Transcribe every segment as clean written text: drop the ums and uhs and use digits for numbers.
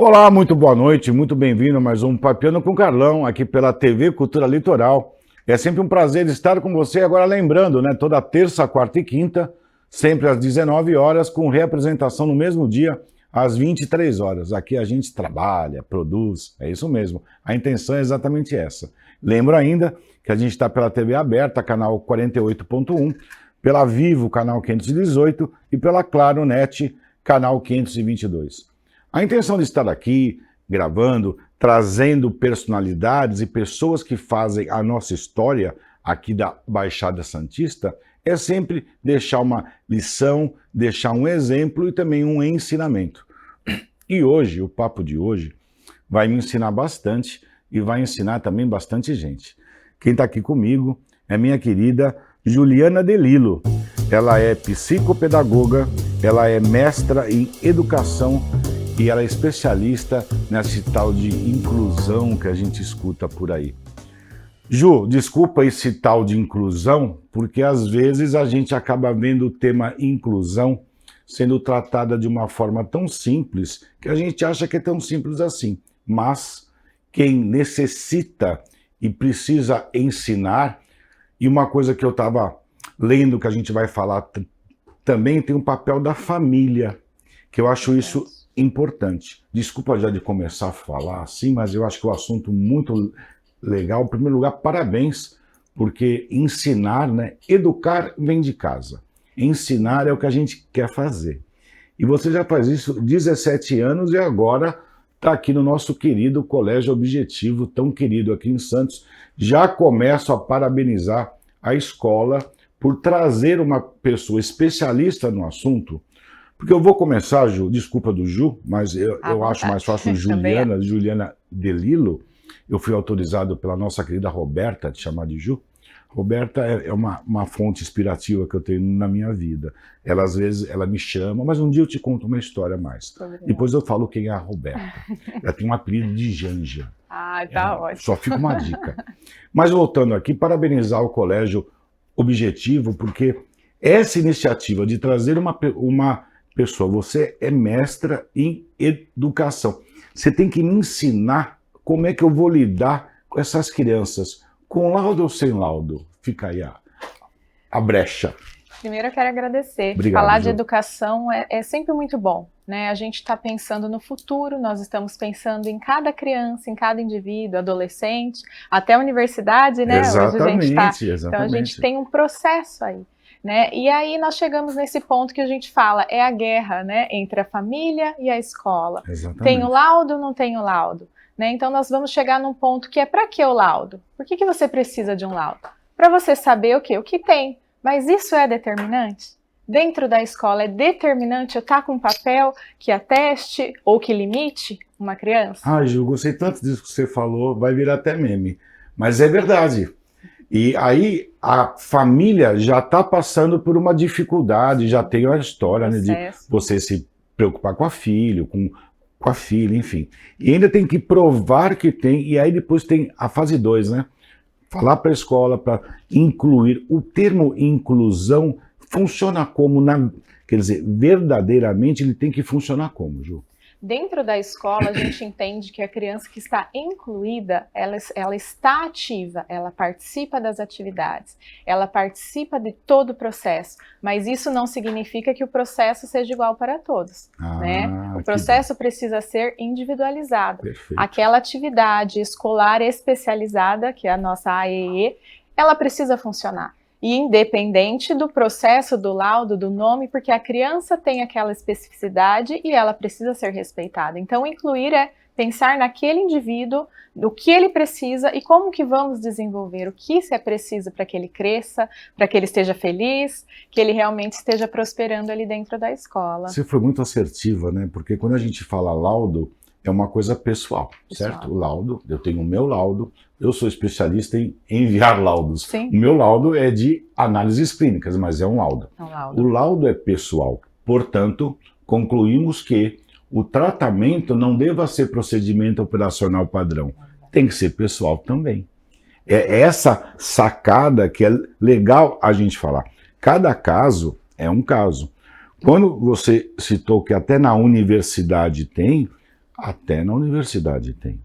Olá, muito boa noite, muito bem-vindo a mais um Papiano com Carlão, aqui pela TV Cultura Litoral. É sempre um prazer estar com você, agora lembrando, né, toda terça, quarta e quinta, sempre às 19 horas, com reapresentação no mesmo dia, às 23 horas. Aqui a gente trabalha, produz, é isso mesmo, a intenção é exatamente essa. Lembro ainda que a gente está pela TV aberta, canal 48.1, pela Vivo, canal 518 e pela Claro Net, canal 522. A intenção de estar aqui, gravando, trazendo personalidades e pessoas que fazem a nossa história aqui da Baixada Santista, é sempre deixar uma lição, deixar um exemplo e também um ensinamento. E hoje, o papo de hoje, vai me ensinar bastante e vai ensinar também bastante gente. Quem está aqui comigo é minha querida Juliana Delilo. Ela é psicopedagoga, ela é mestra em educação e ela é especialista nesse tal de inclusão que a gente escuta por aí. Ju, desculpa esse tal de inclusão, porque às vezes a gente acaba vendo o tema inclusão sendo tratada de uma forma tão simples que a gente acha que é tão simples assim. Mas quem necessita e precisa ensinar, e uma coisa que eu estava lendo que a gente vai falar também, tem um papel da família, que eu acho isso importante. Desculpa já de começar a falar assim, mas eu acho que é um assunto muito legal. Em primeiro lugar, parabéns, porque ensinar, né? Educar vem de casa. Ensinar é o que a gente quer fazer. E você já faz isso 17 anos e agora está aqui no nosso querido Colégio Objetivo, tão querido aqui em Santos. Já começo a parabenizar a escola por trazer uma pessoa especialista no assunto. Porque eu vou começar, Ju, desculpa do Ju, mas eu acho mais fácil Juliana Delilo. Eu fui autorizado pela nossa querida Roberta te chamar de Ju. Roberta é uma fonte inspirativa que eu tenho na minha vida. Ela, às vezes, ela me chama, mas um dia eu te conto uma história a mais. Depois eu falo quem é a Roberta. Ela tem um apelido de Janja. Ah, tá ótimo. Só fica uma dica. Mas voltando aqui, parabenizar o Colégio Objetivo, porque essa iniciativa de trazer uma pessoa, você é mestra em educação. Você tem que me ensinar como é que eu vou lidar com essas crianças, com laudo ou sem laudo. Fica aí a brecha. Primeiro eu quero agradecer. Obrigado, Falar Ju. de educação é sempre muito bom, né? A gente está pensando no futuro, nós estamos pensando em cada criança, em cada indivíduo, adolescente, até a universidade, né? Exatamente, Hoje a gente exatamente. Então a gente tem um processo aí. Né? E aí nós chegamos nesse ponto que a gente fala, é a guerra, né, entre a família e a escola. Exatamente. Tem o laudo ou não tem o laudo? Né? Então nós vamos chegar num ponto que é para que o laudo? Por que você precisa de um laudo? Para você saber o quê? O que tem. Mas isso é determinante? Dentro da escola é determinante eu estar com um papel que ateste ou que limite uma criança? Ah, Ju, gostei tanto disso que você falou, vai virar até meme. Mas é verdade. E aí a família já está passando por uma dificuldade, já tem a história, né, de você se preocupar com a filha, com a filha, enfim. E ainda tem que provar que tem, e aí depois tem a fase 2, né? Falar para a escola, para incluir. O termo inclusão funciona como, quer dizer, verdadeiramente ele tem que funcionar como, Ju? Dentro da escola, a gente entende que a criança que está incluída, ela está ativa, ela participa das atividades, ela participa de todo o processo, mas isso não significa que o processo seja igual para todos, né? O processo precisa ser individualizado. Perfeito. Aquela atividade escolar especializada, que é a nossa AEE, ela precisa funcionar. E independente do processo, do laudo, do nome, porque a criança tem aquela especificidade e ela precisa ser respeitada. Então, incluir é pensar naquele indivíduo, do que ele precisa e como que vamos desenvolver, o que é preciso para que ele cresça, para que ele esteja feliz, que ele realmente esteja prosperando ali dentro da escola. Você foi muito assertiva, né? Porque quando a gente fala laudo, é uma coisa pessoal, certo? O laudo, eu tenho o meu laudo, eu sou especialista em enviar laudos. Sim. O meu laudo é de análises clínicas, mas é um laudo. É um laudo. O laudo é pessoal. Portanto, concluímos que o tratamento não deva ser procedimento operacional padrão. Tem que ser pessoal também. É essa sacada que é legal a gente falar. Cada caso é um caso. Quando você citou que até na universidade tem, Até na universidade tem.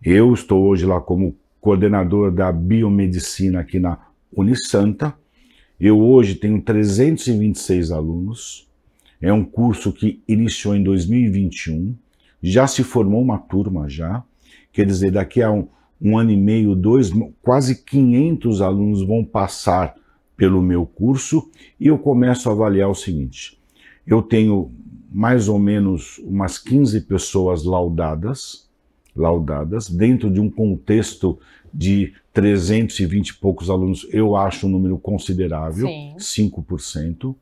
Eu estou hoje lá como coordenador da biomedicina aqui na Unisanta. Eu hoje tenho 326 alunos. É um curso que iniciou em 2021. Já se formou uma turma já. Quer dizer, daqui a um ano e meio, quase 500 alunos vão passar pelo meu curso e eu começo a avaliar o seguinte. Eu tenho mais ou menos umas 15 pessoas laudadas, dentro de um contexto de 320 e poucos alunos, eu acho um número considerável, sim. 5%.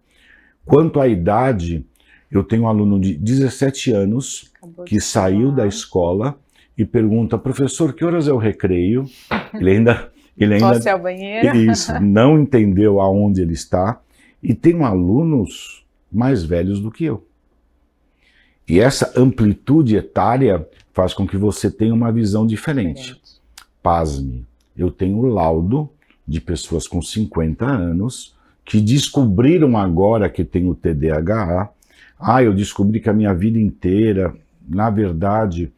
Quanto à idade, eu tenho um aluno de 17 anos que saiu da escola e pergunta, professor, que horas é o recreio? Ele ainda posso ir ao banheiro? Isso, não entendeu aonde ele está. E tem alunos mais velhos do que eu. E essa amplitude etária faz com que você tenha uma visão diferente. Pasme, eu tenho laudo de pessoas com 50 anos que descobriram agora que tem o TDAH. Eu descobri que a minha vida inteira, na verdade,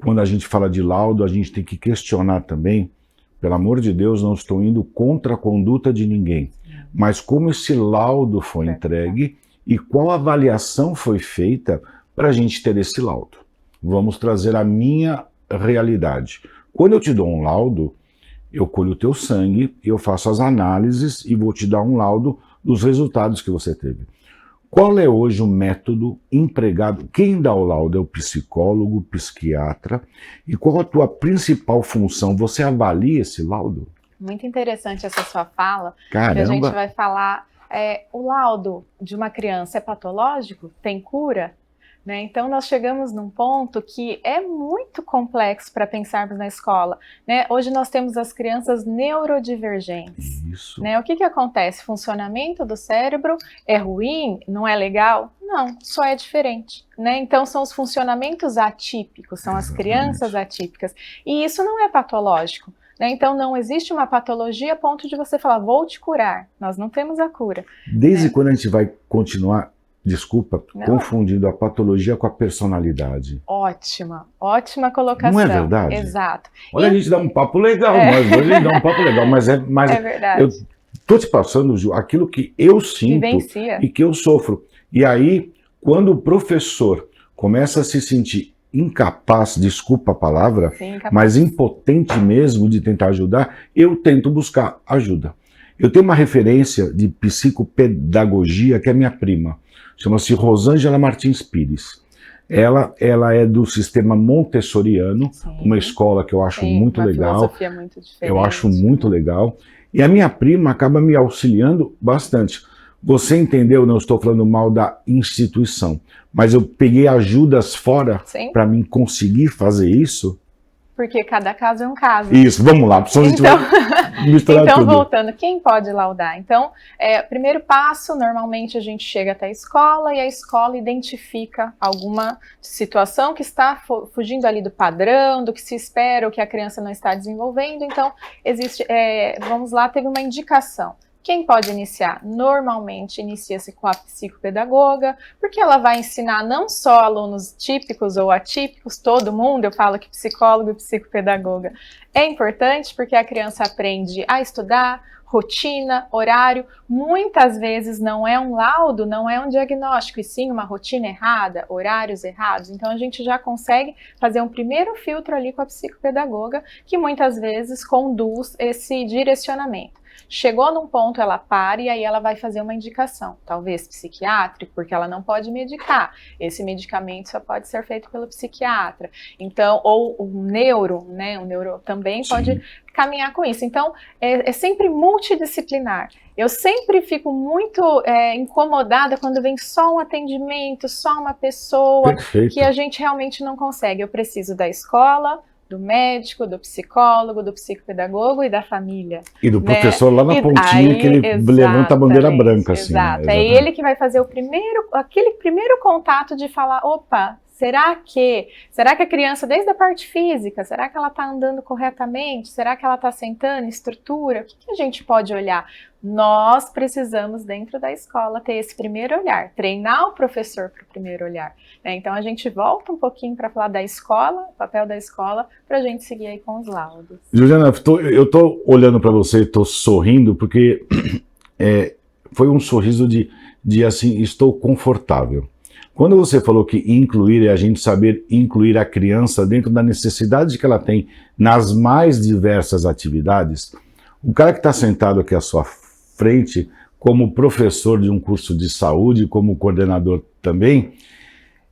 quando a gente fala de laudo, a gente tem que questionar também, pelo amor de Deus, não estou indo contra a conduta de ninguém, mas como esse laudo foi entregue e qual avaliação foi feita para a gente ter esse laudo. Vamos trazer a minha realidade. Quando eu te dou um laudo, eu colho o teu sangue, eu faço as análises e vou te dar um laudo dos resultados que você teve. Qual é hoje o método empregado? Quem dá o laudo é o psicólogo, o psiquiatra. E qual a tua principal função? Você avalia esse laudo? Muito interessante essa sua fala. Caramba! Que a gente vai falar, o laudo de uma criança é patológico? Tem cura? Né? Então, nós chegamos num ponto que é muito complexo para pensarmos na escola. Né? Hoje nós temos as crianças neurodivergentes. Isso. Né? O que acontece? Funcionamento do cérebro é ruim? Não é legal? Não, só é diferente. Né? Então, são os funcionamentos atípicos, são as crianças atípicas. E isso não é patológico. Né? Então, não existe uma patologia a ponto de você falar, vou te curar. Nós não temos a cura. Desde quando a gente vai continuar... Desculpa, confundindo a patologia com a personalidade. Ótima colocação. Não é verdade? Exato. Olha, a gente dá um papo legal, mas hoje a gente dá um papo legal, mas é verdade. Eu estou te passando, Ju, aquilo que eu sinto e que eu sofro. E aí, quando o professor começa a se sentir incapaz, desculpa a palavra, mas impotente mesmo de tentar ajudar, eu tento buscar ajuda. Eu tenho uma referência de psicopedagogia que é minha prima. Chama-se Rosângela Martins Pires. Ela é do sistema montessoriano, uma escola que eu acho muito legal. Filosofia muito diferente. Eu acho muito legal. E a minha prima acaba me auxiliando bastante. Você entendeu? Não estou falando mal da instituição, mas eu peguei ajudas fora para mim conseguir fazer isso. Porque cada caso é um caso. Isso, vamos lá. Então, voltando, quem pode laudar? Então, primeiro passo, normalmente a gente chega até a escola e a escola identifica alguma situação que está fugindo ali do padrão, do que se espera ou que a criança não está desenvolvendo. Então, existe, vamos lá, teve uma indicação. Quem pode iniciar? Normalmente inicia-se com a psicopedagoga, porque ela vai ensinar não só alunos típicos ou atípicos, todo mundo, eu falo que psicólogo e psicopedagoga é importante porque a criança aprende a estudar, rotina, horário, muitas vezes não é um laudo, não é um diagnóstico, e sim uma rotina errada, horários errados, então a gente já consegue fazer um primeiro filtro ali com a psicopedagoga, que muitas vezes conduz esse direcionamento. Chegou num ponto, ela para e aí ela vai fazer uma indicação, talvez psiquiátrico, porque ela não pode medicar. Esse medicamento só pode ser feito pelo psiquiatra. Então, ou o neuro, né? O neuro também pode caminhar com isso. Então, é sempre multidisciplinar. Eu sempre fico muito incomodada quando vem só um atendimento, só uma pessoa, que a gente realmente não consegue. Eu preciso da escola, do médico, do psicólogo, do psicopedagogo e da família. E do professor lá na pontinha, que ele levanta a bandeira branca. Assim, exato, é ele que vai fazer aquele primeiro contato de falar, opa, Será que a criança, desde a parte física, será que ela está andando corretamente? Será que ela está sentando, estrutura? O que a gente pode olhar? Nós precisamos, dentro da escola, ter esse primeiro olhar, treinar o professor para o primeiro olhar, né? Então a gente volta um pouquinho para falar da escola, o papel da escola, para a gente seguir aí com os laudos. Juliana, eu estou olhando para você, estou sorrindo, porque foi um sorriso de assim, estou confortável. Quando você falou que incluir é a gente saber incluir a criança dentro da necessidade que ela tem nas mais diversas atividades, o cara que está sentado aqui à sua frente, como professor de um curso de saúde, como coordenador também,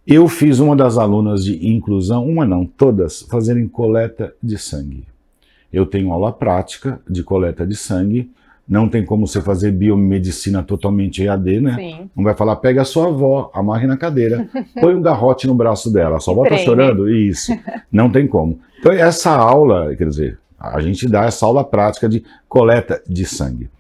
eu fiz uma das alunas de inclusão, uma não, todas, fazerem coleta de sangue. Eu tenho aula prática de coleta de sangue. Não tem como você fazer biomedicina totalmente EAD, né? Sim. Não vai falar, pega a sua avó, amarre na cadeira, põe um garrote no braço dela. A sua avó tá chorando? Isso. Não tem como. Então, essa aula, quer dizer, a gente dá essa aula prática de coleta de sangue.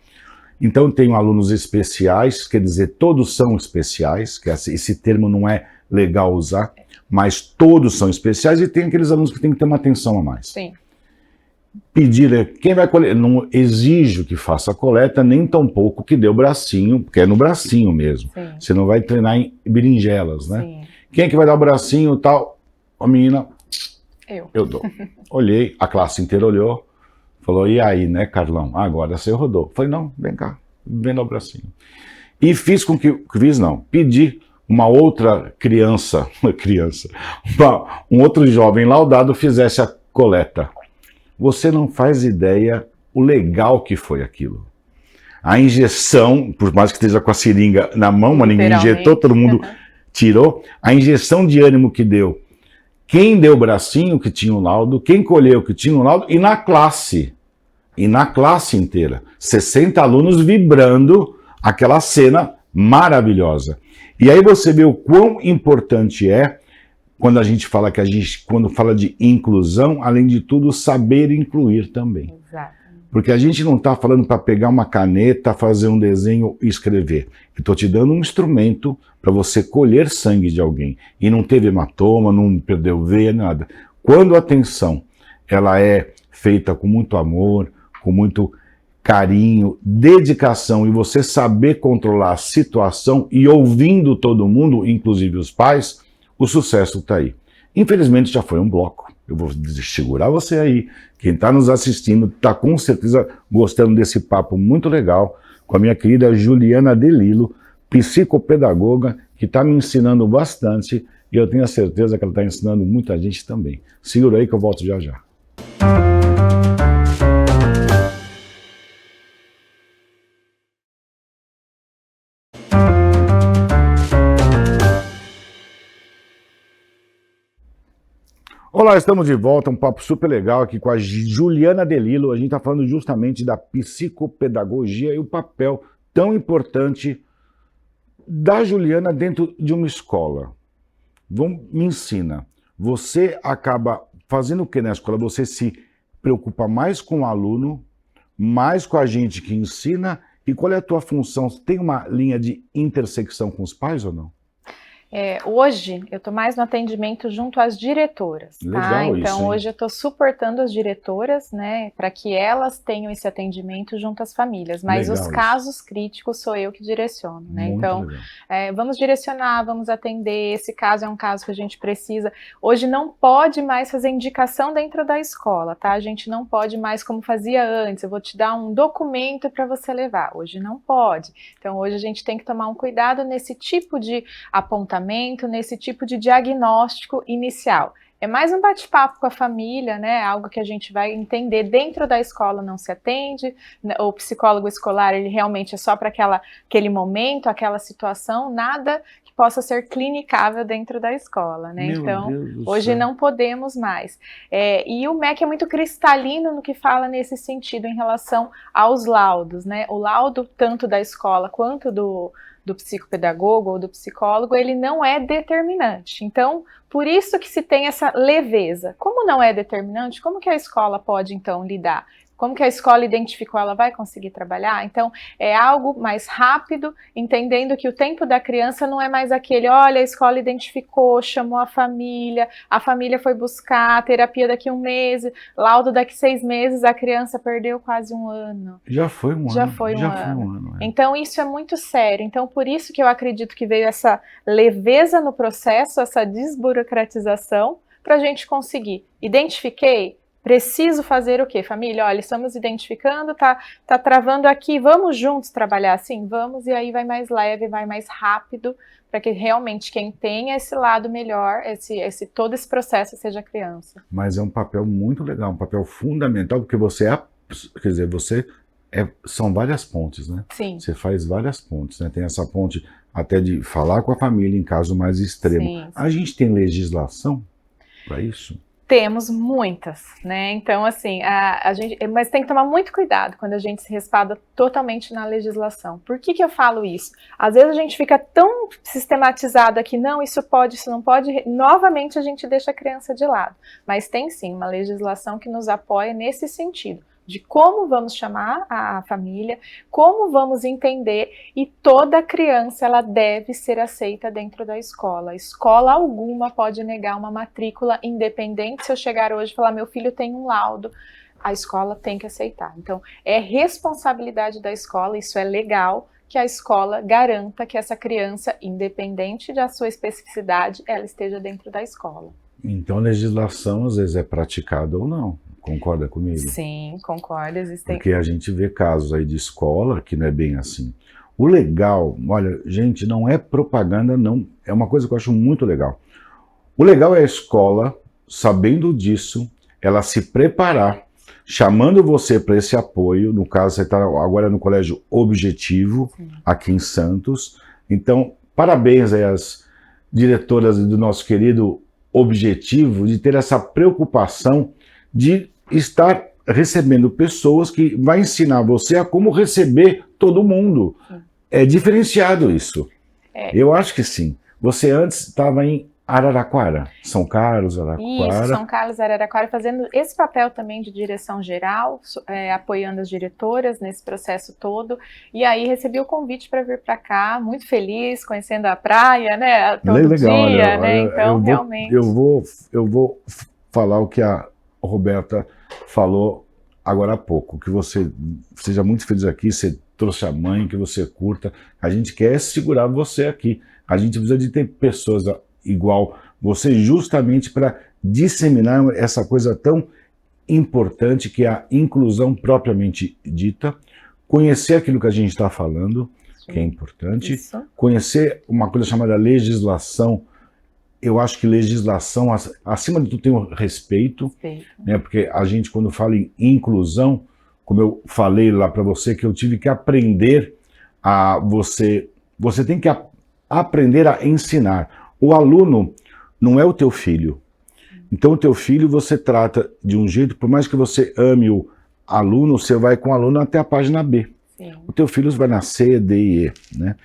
Então, tenho alunos especiais, quer dizer, todos são especiais, que esse termo não é legal usar, mas todos são especiais, e tem aqueles alunos que têm que ter uma atenção a mais. Sim. Pedir, quem vai colher, não exijo que faça a coleta, nem tampouco que dê o bracinho, porque é no bracinho mesmo. Sim. Você não vai treinar em berinjelas, né? Sim. Quem é que vai dar o bracinho e tal? A menina, eu dou. Olhei, a classe inteira olhou, falou, e aí, né, Carlão? Agora você rodou. Falei, não, vem cá, vem dar o bracinho. E fiz com que, pedi uma outra criança, um outro jovem laudado fizesse a coleta. Você não faz ideia o legal que foi aquilo. A injeção, por mais que esteja com a seringa na mão, mas ninguém injetou, todo mundo tirou. A injeção de ânimo que deu. Quem deu o bracinho que tinha o laudo, quem colheu que tinha o laudo, e na classe inteira. 60 alunos vibrando aquela cena maravilhosa. E aí você vê o quão importante é quando a gente fala quando fala de inclusão, além de tudo, saber incluir também. Exato. Porque a gente não está falando para pegar uma caneta, fazer um desenho e escrever. Eu estou te dando um instrumento para você colher sangue de alguém. E não teve hematoma, não perdeu veia, nada. Quando a atenção ela é feita com muito amor, com muito carinho, dedicação, e você saber controlar a situação e ouvindo todo mundo, inclusive os pais, o sucesso está aí. Infelizmente já foi um bloco. Eu vou segurar você aí. Quem está nos assistindo está com certeza gostando desse papo muito legal com a minha querida Juliana Delilo, psicopedagoga, que está me ensinando bastante e eu tenho a certeza que ela está ensinando muita gente também. Segura aí que eu volto já já. Olá, estamos de volta, um papo super legal aqui com a Juliana Delilo. A gente está falando justamente da psicopedagogia e o papel tão importante da Juliana dentro de uma escola. Me ensina, você acaba fazendo o que na escola? Você se preocupa mais com o aluno, mais com a gente que ensina, e qual é a tua função? Tem uma linha de intersecção com os pais ou não? Hoje eu estou mais no atendimento junto às diretoras, tá? Legal Então isso, hoje eu estou suportando as diretoras, né, para que elas tenham esse atendimento junto às famílias, mas Legal os casos críticos sou eu que direciono, né? Muito então vamos direcionar, vamos atender, esse caso é um caso que a gente precisa. Hoje não pode mais fazer indicação dentro da escola, tá? A gente não pode mais como fazia antes, eu vou te dar um documento para você levar, hoje não pode. Então hoje a gente tem que tomar um cuidado nesse tipo de apontamento, nesse tipo de diagnóstico inicial. É mais um bate-papo com a família, né? Algo que a gente vai entender dentro da escola, não se atende. O psicólogo escolar, ele realmente é só para aquele momento, aquela situação, nada que possa ser clinicável dentro da escola, né? Então, hoje não podemos mais. E o MEC é muito cristalino no que fala nesse sentido em relação aos laudos, né? O laudo, tanto da escola quanto do psicopedagogo ou do psicólogo, ele não é determinante. Então, por isso que se tem essa leveza. Como não é determinante, como que a escola pode, então, lidar? Como que a escola identificou, ela vai conseguir trabalhar? Então, é algo mais rápido, entendendo que o tempo da criança não é mais aquele, olha, a escola identificou, chamou a família foi buscar a terapia daqui 1 mês, laudo daqui 6 meses, a criança perdeu quase 1 ano. Já foi um Já ano. foi um ano. Ano. Então, isso é muito sério. Então, por isso que eu acredito que veio essa leveza no processo, essa desburocratização, para a gente conseguir. Identifiquei? Preciso fazer o quê? Família, olha, estamos identificando, tá travando aqui, vamos juntos trabalhar assim? Vamos, e aí vai mais leve, vai mais rápido, para que realmente quem tenha esse lado melhor, todo esse processo seja a criança. Mas é um papel muito legal, um papel fundamental, porque são várias pontes, né? Sim. Você faz várias pontes, né? Tem essa ponte até de falar com a família em caso mais extremo. Sim. A gente tem legislação para isso? Temos muitas, né? Então, assim, mas tem que tomar muito cuidado quando a gente se respalda totalmente na legislação. Por que eu falo isso? Às vezes a gente fica tão sistematizado aqui, não, isso pode, isso não pode, novamente a gente deixa a criança de lado. Mas tem sim uma legislação que nos apoia nesse sentido, de como vamos chamar a família, como vamos entender, e toda criança ela deve ser aceita dentro da escola. Escola alguma pode negar uma matrícula, independente se eu chegar hoje e falar, meu filho tem um laudo, a escola tem que aceitar. Então, é responsabilidade da escola, isso é legal, que a escola garanta que essa criança, independente da sua especificidade, ela esteja dentro da escola. Então, a legislação às vezes é praticada ou não. Concorda comigo? Sim, concordo. Porque a gente vê casos aí de escola que não é bem assim. O legal, olha, gente, não é propaganda, não. É uma coisa que eu acho muito legal. O legal é a escola, sabendo disso, ela se preparar, chamando você para esse apoio. No caso, você está agora no Colégio Objetivo, sim, aqui em Santos. Então, parabéns aí às diretoras do nosso querido Objetivo de ter essa preocupação de estar recebendo pessoas que vai ensinar você a como receber todo mundo. Sim. É diferenciado isso. Eu acho que sim. Você antes estava em Araraquara, São Carlos, Araraquara. Isso, São Carlos, Araraquara, fazendo esse papel também de direção geral, apoiando as diretoras nesse processo todo. E aí recebi o convite para vir para cá, muito feliz, conhecendo a praia, né, todo legal, dia, né? Então, realmente. Eu vou falar o que a Roberta falou agora há pouco, que você seja muito feliz aqui, você trouxe a mãe, que você curta. A gente quer segurar você aqui. A gente precisa de ter pessoas igual você justamente para disseminar essa coisa tão importante que é a inclusão propriamente dita, conhecer aquilo que a gente está falando, sim, que é importante, isso, conhecer uma coisa chamada legislação. Eu acho que legislação, acima de tudo, tem o respeito, né? Porque a gente, quando fala em inclusão, como eu falei lá para você, que eu tive que aprender você tem que aprender a ensinar. O aluno não é o teu filho. Então, o teu filho você trata de um jeito, por mais que você ame o aluno, você vai com o aluno até a página B. Sim. O teu filho vai na C, D e E, né?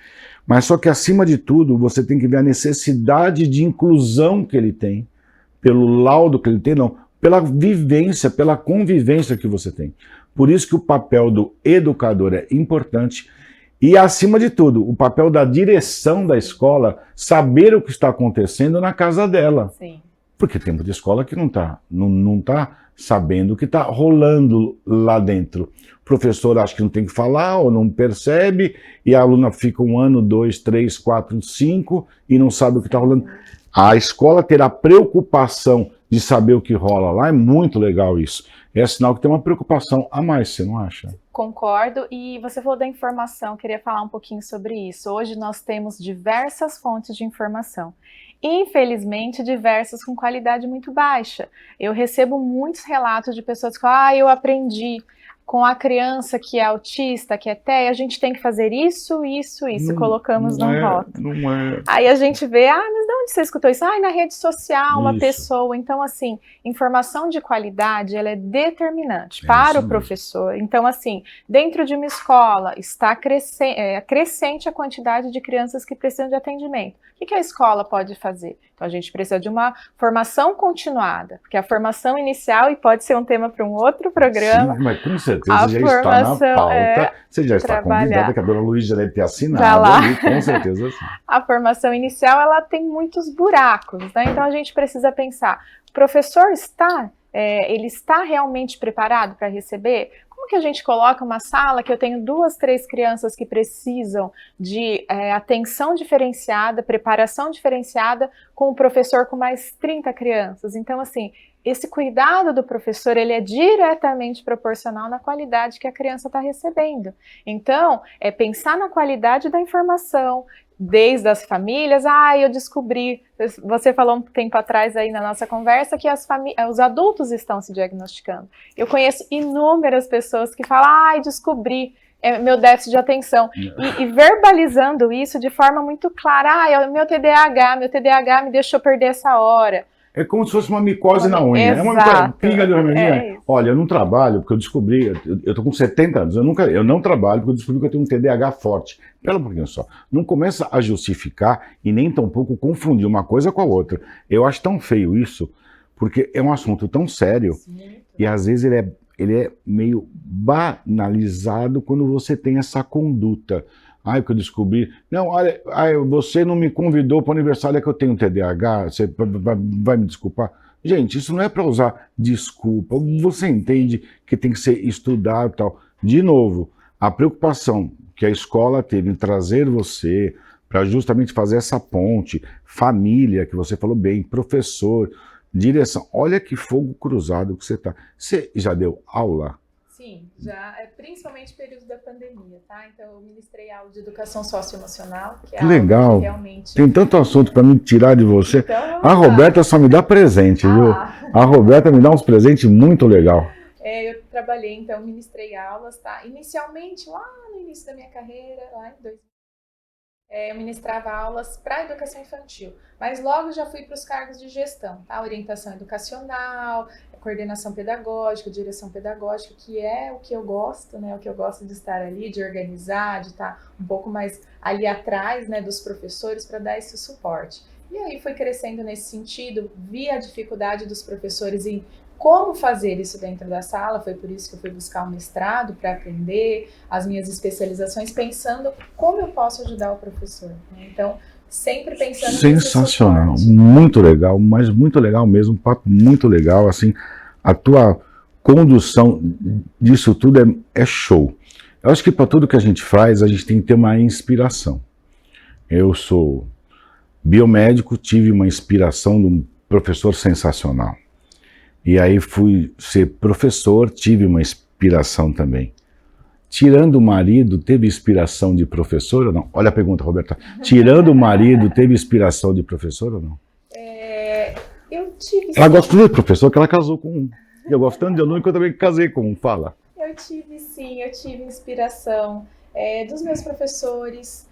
Mas só que, acima de tudo, você tem que ver a necessidade de inclusão que ele tem, pelo laudo que ele tem, não, pela vivência, pela convivência que você tem. Por isso que o papel do educador é importante e, acima de tudo, o papel da direção da escola, saber o que está acontecendo na casa dela. Sim. Porque tem muita escola que não tá sabendo o que está rolando lá dentro. O professor acha que não tem que falar ou não percebe, e a aluna fica 1 ano, 2, 3, 4, 5 e não sabe o que está rolando. A escola ter a preocupação de saber o que rola lá é muito legal isso. É sinal que tem uma preocupação a mais, você não acha? Concordo, e você falou da informação, queria falar um pouquinho sobre isso. Hoje nós temos diversas fontes de informação. Infelizmente, diversas com qualidade muito baixa. Eu recebo muitos relatos de pessoas que falam, eu aprendi com a criança que é autista, que é TEA, a gente tem que fazer isso, colocamos num rótulo. Não é. Aí a gente vê, mas de Onde você escutou isso? Na rede social, uma Isso. pessoa. Então, assim, informação de qualidade, ela é determinante para o mesmo. professor. Então, assim, dentro de uma escola, está crescente a quantidade de crianças que precisam de atendimento. O que a escola pode fazer? Então, a gente precisa de uma formação continuada, porque a formação inicial, e pode ser um tema para um outro programa. Sim, mas com certeza já está na pauta, você já está convidada, que a dona Luísa deve ter assinado ali, com certeza sim. A formação inicial, ela tem muitos buracos, né? Então a gente precisa pensar, o professor ele está realmente preparado para receber? Como que a gente coloca uma sala que eu tenho 2, 3 crianças que precisam de atenção diferenciada, preparação diferenciada, com o professor com mais 30 crianças? Então, assim, esse cuidado do professor, ele é diretamente proporcional na qualidade que a criança está recebendo. Então, é pensar na qualidade da informação, desde as famílias. Eu descobri, você falou um tempo atrás aí na nossa conversa, que os adultos estão se diagnosticando. Eu conheço inúmeras pessoas que falam, descobri meu déficit de atenção, e verbalizando isso de forma muito clara, é o meu TDAH me deixou perder essa hora. É como se fosse uma micose na unha. Exato. É uma pinga de remedinho. Olha, eu não trabalho porque eu descobri, eu tô com 70 anos, eu não trabalho porque eu descobri que eu tenho um TDAH forte. Pera um pouquinho só. Não começa a justificar e nem tampouco confundir uma coisa com a outra. Eu acho tão feio isso, porque é um assunto tão sério. Sim. E às vezes ele é meio banalizado quando você tem essa conduta. Que eu descobri. Não, olha, você não me convidou para o aniversário, que eu tenho TDAH, você vai me desculpar? Gente, isso não é para usar desculpa. Você entende que tem que ser estudado e tal. De novo, a preocupação que a escola teve em trazer você para justamente fazer essa ponte, família, que você falou bem, professor, direção. Olha que fogo cruzado que você está. Você já deu aula? Sim, já, principalmente período da pandemia, tá? Então eu ministrei aula de educação socioemocional, que é legal. Que realmente... Tem tanto assunto para me tirar de você. Então, a Roberta só me dá presente, viu? A Roberta me dá uns presentes muito legal. Eu trabalhei, então, ministrei aulas, tá? Inicialmente, lá no início da minha carreira, lá em 2000, eu ministrava aulas para educação infantil, mas logo já fui para os cargos de gestão, tá? Orientação educacional, coordenação pedagógica, direção pedagógica, que é o que eu gosto, né? O que eu gosto de estar ali, de organizar, de estar um pouco mais ali atrás, né, dos professores para dar esse suporte. E aí fui crescendo nesse sentido, vi a dificuldade dos professores em como fazer isso dentro da sala, foi por isso que eu fui buscar um mestrado para aprender as minhas especializações, pensando como eu posso ajudar o professor. Né? Então, sempre pensando... Sensacional, muito legal, mas muito legal mesmo, um papo muito legal, assim, a tua condução disso tudo é show. Eu acho que para tudo que a gente faz, a gente tem que ter uma inspiração. Eu sou biomédico, tive uma inspiração de um professor sensacional. E aí fui ser professor, tive uma inspiração também. Tirando o marido, teve inspiração de professor ou não? Olha a pergunta, Roberta. Tirando o marido, teve inspiração de professor ou não? Eu tive... Ela gosta de professor, que ela casou com um. Eu gosto tanto de aluno que eu também casei com um. Fala. Eu tive inspiração dos meus professores,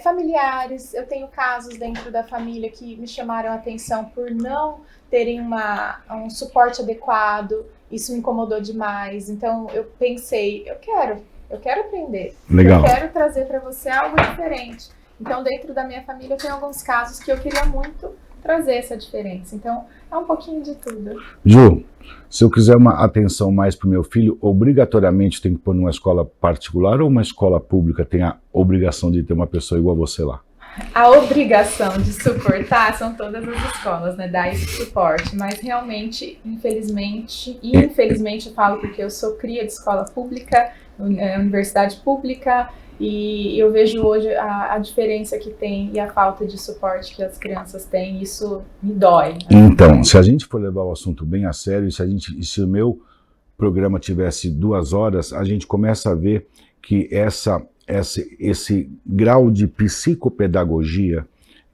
familiares. Eu tenho casos dentro da família que me chamaram a atenção por não terem um suporte adequado. Isso me incomodou demais. Então eu pensei, eu quero aprender. Legal. Eu quero trazer para você algo diferente. Então dentro da minha família eu tenho alguns casos que eu queria muito trazer essa diferença. Então é um pouquinho de tudo. Ju, se eu quiser uma atenção mais para o meu filho, obrigatoriamente tem que pôr numa escola particular ou uma escola pública tem a obrigação de ter uma pessoa igual a você lá? A obrigação de suportar são todas as escolas, né? Dar esse suporte, mas realmente, infelizmente eu falo porque eu sou cria de escola pública, universidade pública, e eu vejo hoje a diferença que tem e a falta de suporte que as crianças têm, isso me dói. Né? Então, se a gente for levar o assunto bem a sério, se o meu programa tivesse 2 horas, a gente começa a ver que esse grau de psicopedagogia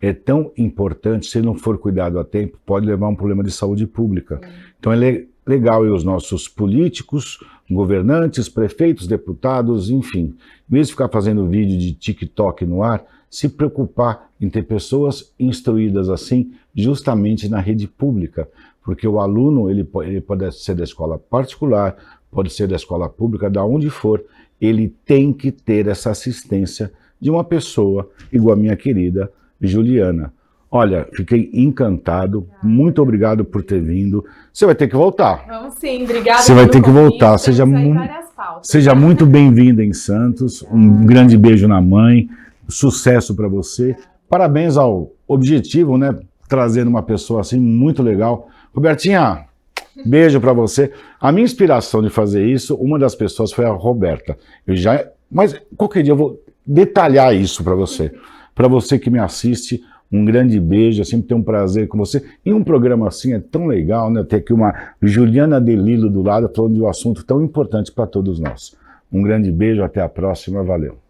é tão importante, se não for cuidado a tempo, pode levar a um problema de saúde pública. Então é legal os nossos políticos, governantes, prefeitos, deputados, enfim, mesmo ficar fazendo vídeo de TikTok no ar, se preocupar em ter pessoas instruídas assim, justamente na rede pública, porque o aluno ele pode ser da escola particular, pode ser da escola pública, da onde for, ele tem que ter essa assistência de uma pessoa igual a minha querida Juliana. Olha, fiquei encantado, muito obrigado por ter vindo. Você vai ter que voltar. Vamos sim, obrigada. Você vai ter que voltar. Seja muito bem-vinda em Santos. Um grande beijo na mãe. Sucesso para você. Parabéns ao Objetivo, né? Trazendo uma pessoa assim muito legal. Robertinha, beijo para você. A minha inspiração de fazer isso, uma das pessoas foi a Roberta. Mas qualquer dia eu vou detalhar isso para você. Para você que me assiste, um grande beijo, é sempre ter um prazer com você. E um programa assim é tão legal, né? Ter aqui uma Juliana De Lillo do lado, falando de um assunto tão importante para todos nós. Um grande beijo, até a próxima, valeu.